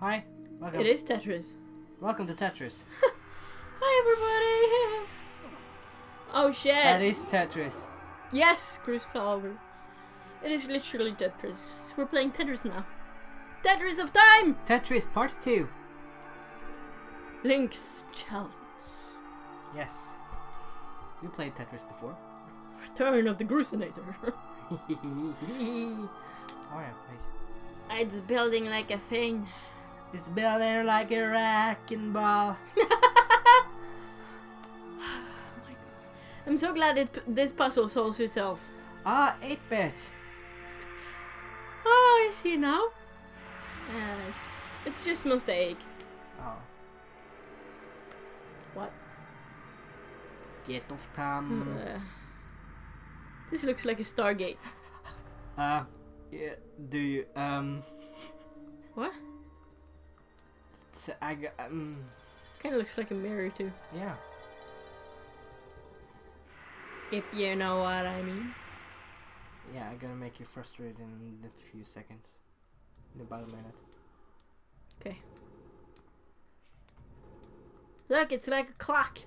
Hi. Welcome. It is Tetris. Welcome to Tetris. Hi, everybody. Oh shit. That is Tetris. Yes, Chris fell over. It is literally Tetris. We're playing Tetris now. Tetris of time. Tetris Part 2. Link's Challenge. Yes. You played Tetris before. Return of the Grusinator. Oh yeah, wait. It's building like a thing. It's building like a wrecking ball. Oh my god. I'm so glad this puzzle solves itself. Ah, 8-bit. Oh, I see now. Yes. It's just mosaic. Oh. What? Get off time. This looks like a Stargate. Yeah, do you, What? I got, Kinda looks like a mirror too. yeah. If you know what I mean. Yeah, I'm gonna make you frustrated in a few seconds. In about a minute. Okay. Look, it's like a clock.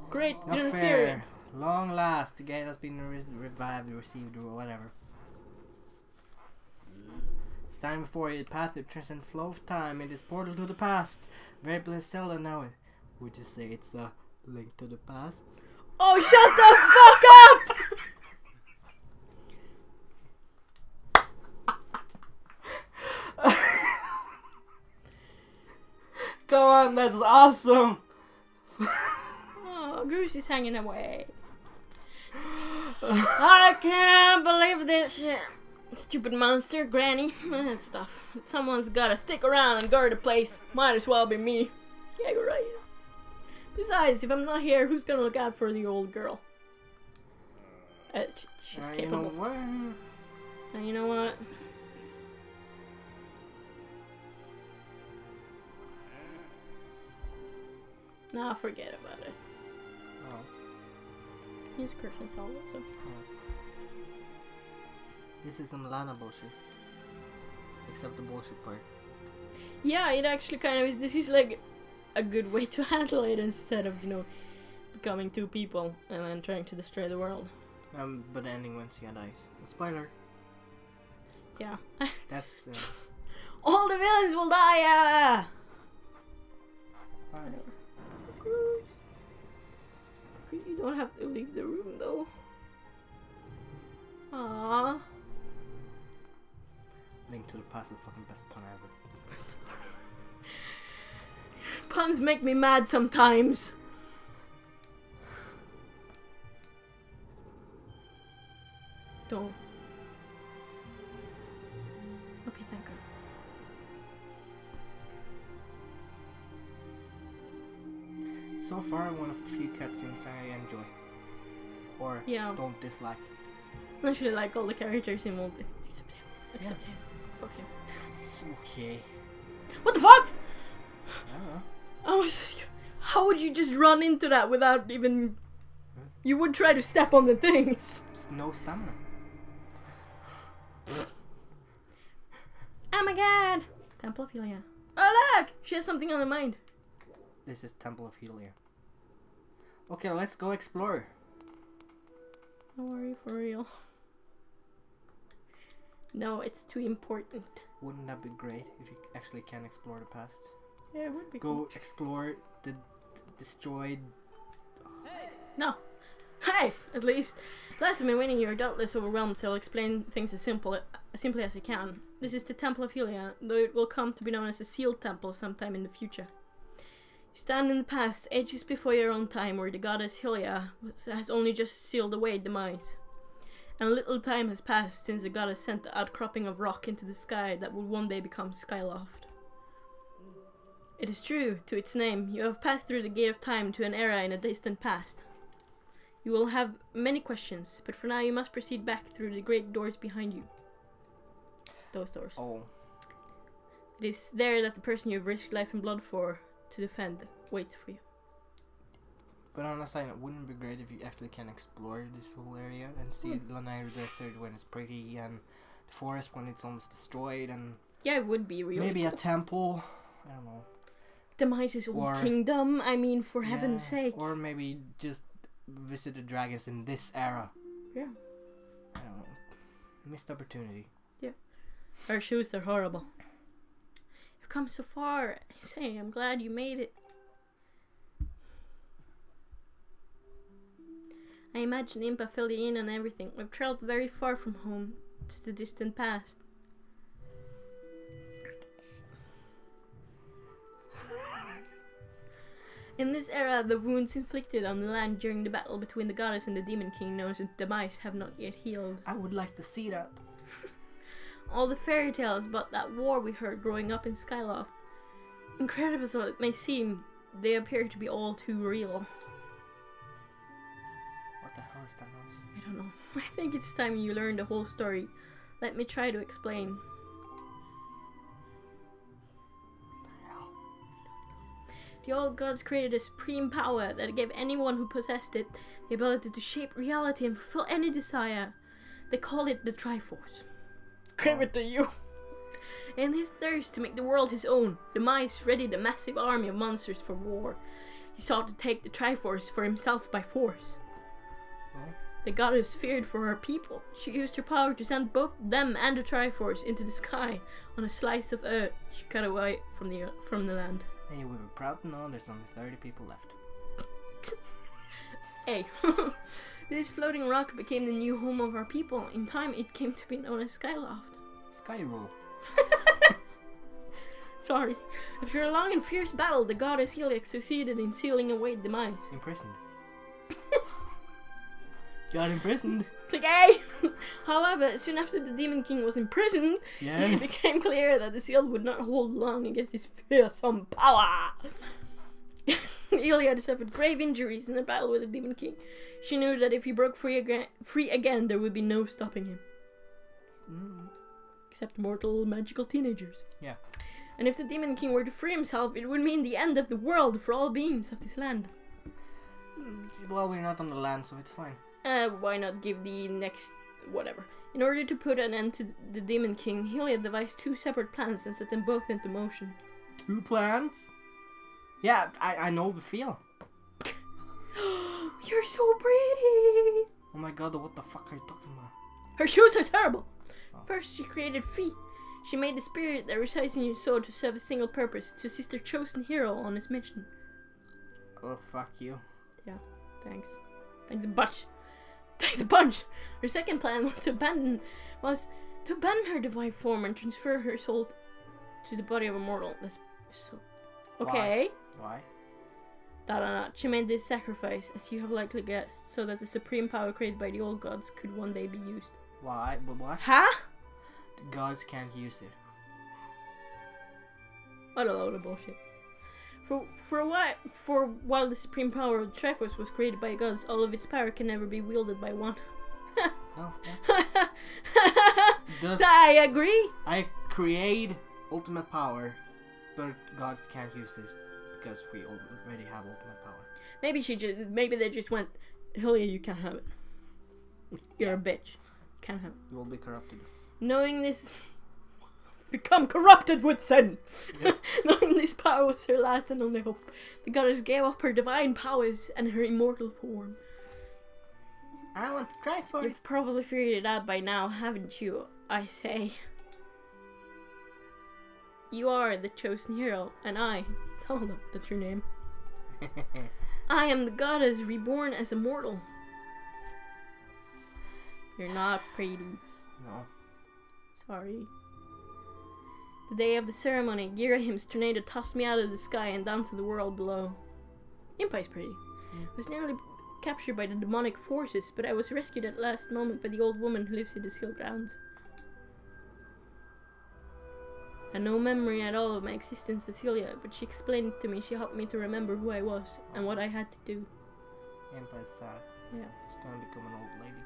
Great, Not didn't fear it. fair. Long last, the game has been revived, received, or whatever. Standing before you, the path to transcend flow of time in this portal to the past. Very blessed Zelda now. Would you say it's a link to the past? Oh, shut the fuck up! Come on, that's awesome! Oh, Goose is hanging away. I can't believe this shit. Stupid monster, granny, and stuff. Someone's gotta stick around and guard the place. Might as well be me. Yeah, you're right. Besides, if I'm not here, who's gonna look out for the old girl? She's capable. You know what? And you know what? Nah, forget about it. Oh. He's Christian Solid, so. This is some Lana bullshit. Except the bullshit part. Yeah, it actually kind of is. This is like a good way to handle it instead of, you know, becoming two people and then trying to destroy the world. But the ending when Sia dies. Spoiler. Yeah. That's. All the villains will die! Fine. You don't have to leave the room though. Aww. Link to the past is the fucking best pun ever. Puns make me mad sometimes. Don't. Okay, thank God. So far, one of the few cutscenes I enjoy. Or don't dislike. I actually like all the characters involved. Except him. Fuck him. It's okay. What the fuck? I don't know. How would you just run into that without even... You would try to step on the things. There's no stamina. Oh my god! Temple of Helia. Oh look! She has something on her mind. This is Temple of Helia. Okay, let's go explore. Don't worry, for real. No, it's too important. Wouldn't that be great if you actually can explore the past? Yeah, it would be Go cool. explore the destroyed... No. Hey! At least, last time when you're doubtless overwhelmed, so I'll explain things as simply as I can. This is the Temple of Helia, though it will come to be known as the Sealed Temple sometime in the future. You stand in the past, ages before your own time, where the goddess Helia has only just sealed away demise. And little time has passed since the goddess sent the outcropping of rock into the sky that will one day become Skyloft. It is true, to its name, you have passed through the gate of time to an era in a distant past. You will have many questions, but for now you must proceed back through the great doors behind you. Those doors. Oh. It is there that the person you have risked life and blood for to defend waits for you. But on the side, it wouldn't it be great if you actually can explore this whole area and see the Lanayru Desert when it's pretty and the forest when it's almost destroyed and Yeah, it would be really Maybe cool. a temple. I don't know. Demise's old kingdom. I mean, for heaven's sake. Or maybe just visit the dragons in this era. Yeah. I don't know. Missed opportunity. Yeah. Our shoes are horrible. You've come so far. I say, I'm glad you made it. I imagine Impa filled you in on everything. We've traveled very far from home to the distant past. In this era, the wounds inflicted on the land during the battle between the goddess and the demon king known as Demise have not yet healed. I would like to see that. All the fairy tales about that war we heard growing up in Skyloft. Incredible as it may seem, they appear to be all too real. What the hell is that noise? I don't know. I think it's time you learn the whole story. Let me try to explain. The old gods created a supreme power that gave anyone who possessed it the ability to shape reality and fulfill any desire. They call it the Triforce. Give it to you! In his thirst to make the world his own, Demise readied a massive army of monsters for war. He sought to take the Triforce for himself by force. Oh. The goddess feared for her people. She used her power to send both them and the Triforce into the sky on a slice of earth she cut away from the land. Hey, we were proud to know there's only 30 people left. Hey, this floating rock became the new home of our people. In time, it came to be known as Skyloft. Skyroll. Sorry. After a long and fierce battle, the goddess Heliax succeeded in sealing away Demise. Imprisoned. Got imprisoned. Click A! However, soon after the Demon King was imprisoned, Yes. it became clear that the seal would not hold long against his fearsome power. Iliad suffered grave injuries in the battle with the Demon King. She knew that if he broke free again, there would be no stopping him. Except mortal magical teenagers. Yeah. And if the Demon King were to free himself, it would mean the end of the world for all beings of this land. Well, we're not on the land, so it's fine. Why not give the next... whatever. In order to put an end to the Demon King, Heliod devised 2 separate plans and set them both into motion. 2 plans? Yeah, I know the feel. You're so pretty! Oh my god, what the fuck are you talking about? Her shoes are terrible! Oh. First, she created Fee. She made the spirit that resides in your soul to serve a single purpose, to assist her chosen hero on his mission. Oh, fuck you. Yeah, thanks. Thanks a bunch. Thanks a bunch! Her second plan was to abandon her divine form and transfer her soul to the body of a mortal. That's so... Okay. Why? She made this sacrifice, as you have likely guessed, so that the supreme power created by the old gods could one day be used. Why? But what? Huh? The gods can't use it. What a load of bullshit. For while the supreme power of the Triforce was created by gods, all of its power can never be wielded by one. Oh, yeah. I agree. I create ultimate power, but gods can't use this because we already have ultimate power. Maybe they just went, Hylia, you can't have it. You're a bitch. Can't have it. You will be corrupted. Knowing this, become corrupted with sin. Yep. Knowing this power was her last and only hope, the goddess gave up her divine powers and her immortal form. I want to try for it. You've probably figured it out by now, haven't you? I say. You are the chosen hero, and I, Zelda, that's your name. I am the goddess reborn as a mortal. You're not pretty. No. Sorry. The day of the ceremony, Girahim's tornado tossed me out of the sky and down to the world below. Impai's pretty. I was nearly captured by the demonic forces, but I was rescued at last moment by the old woman who lives in the seal grounds. I had no memory at all of my existence as Hylia, but she explained it to me. She helped me to remember who I was and what I had to do. Impai's sad. Yeah. She's gonna become an old lady.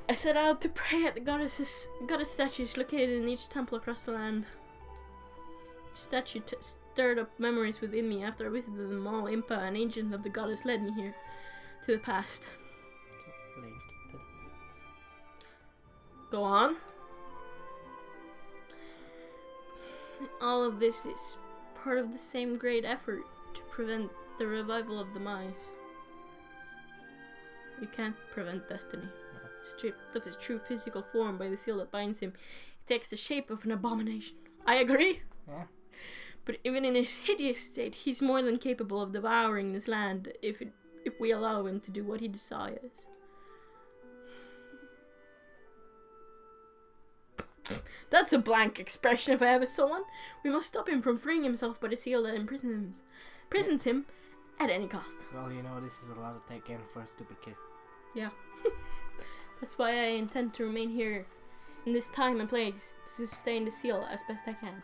I set out to pray at the goddess statues located in each temple across the land. Each statue stirred up memories within me. After I visited them all, Impa, an agent of the goddess, led me here to the past. Link. Go on. All of this is part of the same great effort to prevent the revival of the mice. You can't prevent destiny. Stripped of his true physical form by the seal that binds him, he takes the shape of an abomination. I agree. Yeah. But even in his hideous state, he's more than capable of devouring this land if we allow him to do what he desires. That's a blank expression if I ever saw one. We must stop him from freeing himself by the seal that imprisons him at any cost. Well, you know, this is a lot to take in for a stupid kid. Yeah. That's why I intend to remain here in this time and place to sustain the seal as best I can.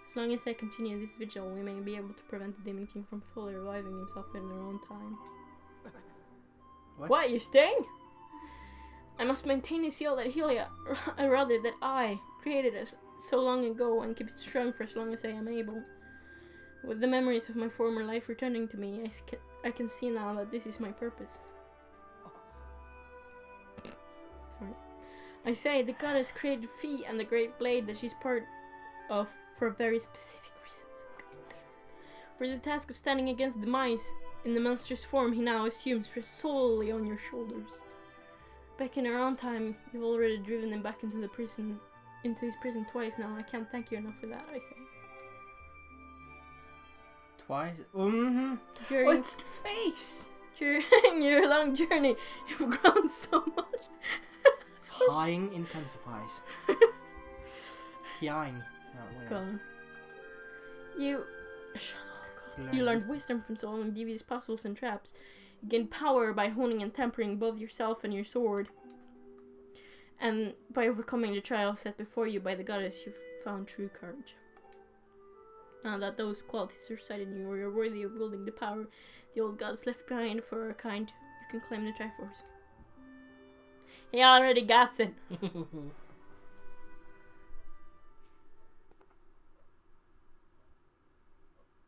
As long as I continue this vigil, we may be able to prevent the Demon King from fully reviving himself in their own time. What? You're staying? I must maintain the seal that rather that I created us so long ago and keep it strong for as long as I am able. With the memories of my former life returning to me, I can see now that this is my purpose. Sorry. I say the goddess created Fee and the great blade that she's part of for very specific reasons. For the task of standing against the mice in the monstrous form he now assumes rests solely on your shoulders. Back in our own time, you've already driven him back into his prison twice now. I can't thank you enough for that, I say. Twice? Mm-hmm. What's the face? During your long journey, you've grown so much. Hying intensifies. Hying. Oh, go on. Shut up. You learned wisdom from solving devious puzzles and traps. You gained power by honing and tempering both yourself and your sword. And by overcoming the trial set before you by the goddess, you've found true courage. Now that those qualities reside in you, or you're worthy of wielding the power the old gods left behind for our kind, you can claim the Triforce. He already got it.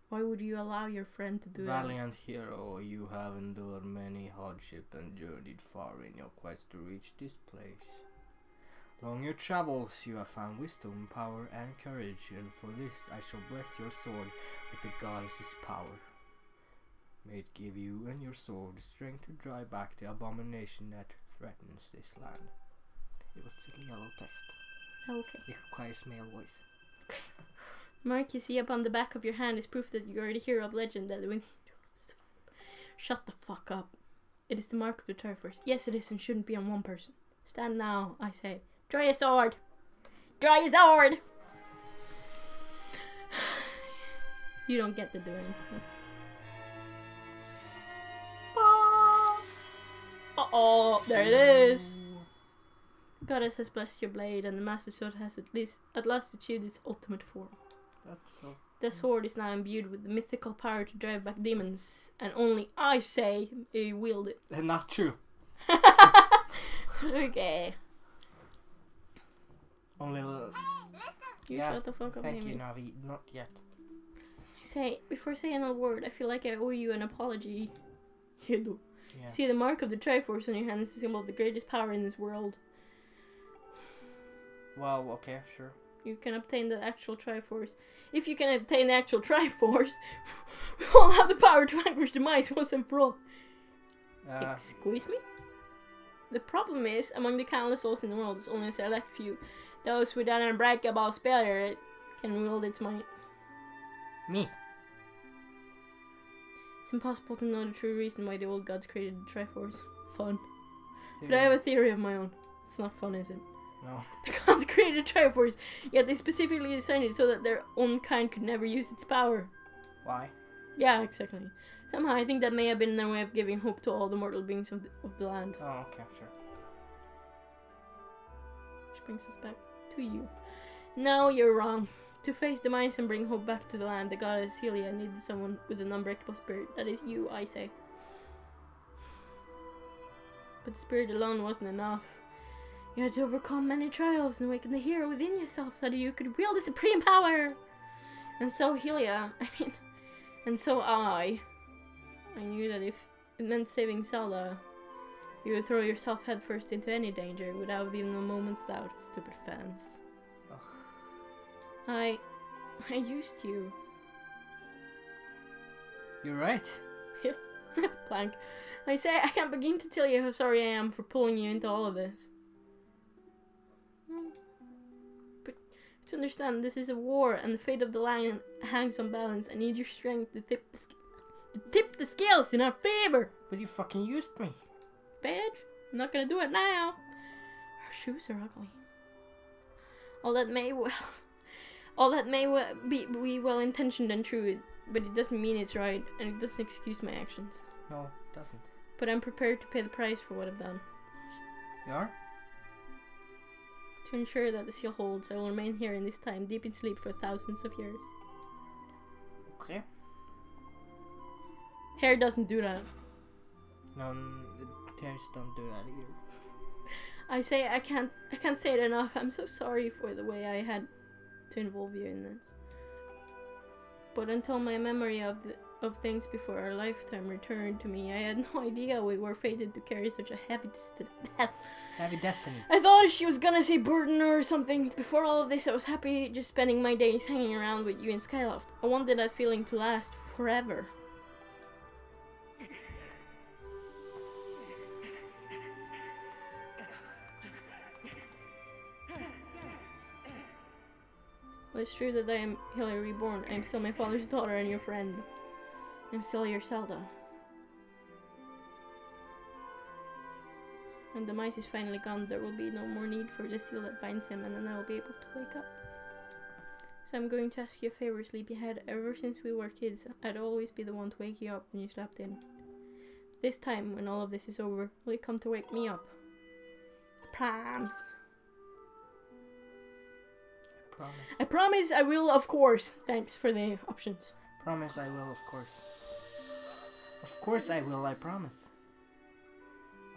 Why would you allow your friend to do that? Valiant hero, you have endured many hardships and journeyed far in your quest to reach this place. Along your travels, you have found wisdom, power, and courage, and for this I shall bless your sword with the goddess's power. May it give you and your sword strength to drive back the abomination that threatens this land. It was still yellow text. Okay. It requires male voice. Okay. The mark you see upon the back of your hand is proof that you are the hero of legend that when Shut the fuck up. It is the mark of the Triforce. Yes, it is and shouldn't be on one person. Stand now, I say. Draw your sword! Draw your sword! You don't get to do anything. Uh-oh, there it is! The goddess has blessed your blade and the master sword has at last achieved its ultimate form. That's so... The sword is now imbued with the mythical power to drive back demons, and only I say may wield it. Not true. Okay. Only little... You shut the fuck up, thank Amy. you, Navi. Not yet. Before saying a word, I feel like I owe you an apology. You do. Yeah. See, the mark of the Triforce on your hand is a symbol of the greatest power in this world. Well, okay, sure. You can obtain the actual Triforce. If you can obtain the actual Triforce, we will have the power to vanquish the mice once and for all. Excuse me? The problem is, among the countless souls in the world, there's only a select few. Those with an unbreakable spirit can wield its might. Me. It's impossible to know the true reason why the old gods created the Triforce. Fun. Theory. But I have a theory of my own. It's not fun, is it? No. The gods created Triforce, yet they specifically designed it so that their own kind could never use its power. Why? Yeah, exactly. Somehow I think that may have been their way of giving hope to all the mortal beings of the land. Oh, okay, sure. Which brings us back to you. No, you're wrong. To face the mice and bring hope back to the land, the goddess Celia needed someone with an unbreakable spirit. That is you, I say. But the spirit alone wasn't enough. You had to overcome many trials and awaken the hero within yourself so that you could wield the supreme power. And so I knew that if it meant saving Zelda, you would throw yourself headfirst into any danger without even a moment's doubt. Stupid fans. Ugh. I I used you. You're right. Yeah. Blank. I say I can't begin to tell you how sorry I am for pulling you into all of this. But to understand, this is a war, and the fate of the land hangs on balance. I need your strength to tip the scales in our favor. But you fucking used me. Bitch, I'm not gonna do it now. Our shoes are ugly. All that may be well intentioned and true, but it doesn't mean it's right, and it doesn't excuse my actions. No, it doesn't. But I'm prepared to pay the price for what I've done. You are? To ensure that the seal holds, I will remain here in this time, deep in sleep for thousands of years. Okay. Hair doesn't do that. No, tears don't do that either. I say I can't say it enough. I'm so sorry for the way I had to involve you in this. But until my memory of things before our lifetime returned to me, I had no idea we were fated to carry such a heavy destiny. I thought she was gonna say burden or something. Before all of this, I was happy just spending my days hanging around with you in Skyloft. I wanted that feeling to last forever. Well, it's true that I am Hylia reborn. I am still my father's daughter and your friend. I am still your Zelda. When the mice is finally gone, there will be no more need for the seal that binds him, and then I will be able to wake up. So I'm going to ask you a favor, sleepyhead. Ever since we were kids, I'd always be the one to wake you up when you slept in. This time, when all of this is over, will you come to wake me up? I promise. I promise I will, of course. Thanks for the options. Promise I will, of course. Of course I will, I promise.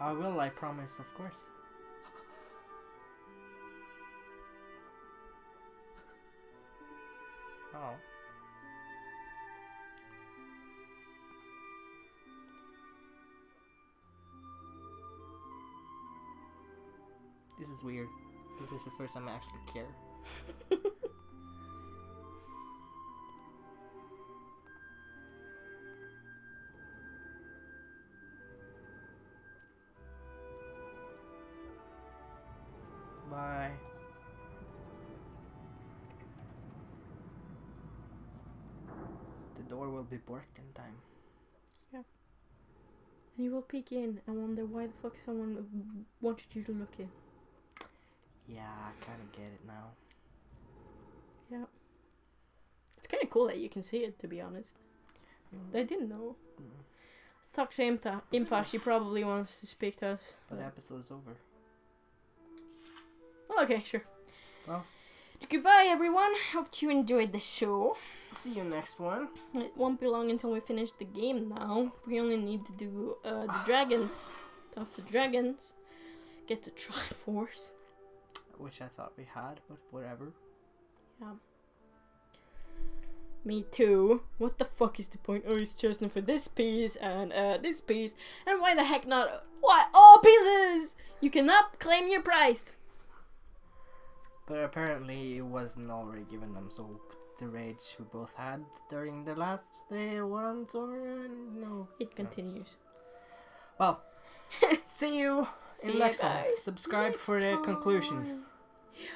I will, I promise, of course. Oh. This is weird. This is the first time I actually care. Bye. The door will be borked in time. Yeah. And you will peek in and wonder why the fuck someone wanted you to look in. Yeah, I kind of get it now. Yeah. It's kind of cool that you can see it, to be honest. I didn't know. Talk to Impa, she probably wants to speak to us. But the episode's over. Well, okay, sure. Well. Goodbye, everyone. Hope you enjoyed the show. See you next one. It won't be long until we finish the game now. We only need to do the dragons. Talk to the dragons. Get the Triforce. Which I thought we had, but whatever. Yeah. Me too. What the fuck is the point? Oh, it's chosen for this piece and this piece. And why the heck not? What? All pieces! You cannot claim your prize. But apparently it wasn't already given them, so the rage we both had during the last 3 ones, or no? It continues. Well, see you in the next one. Subscribe for the conclusion. Yeah.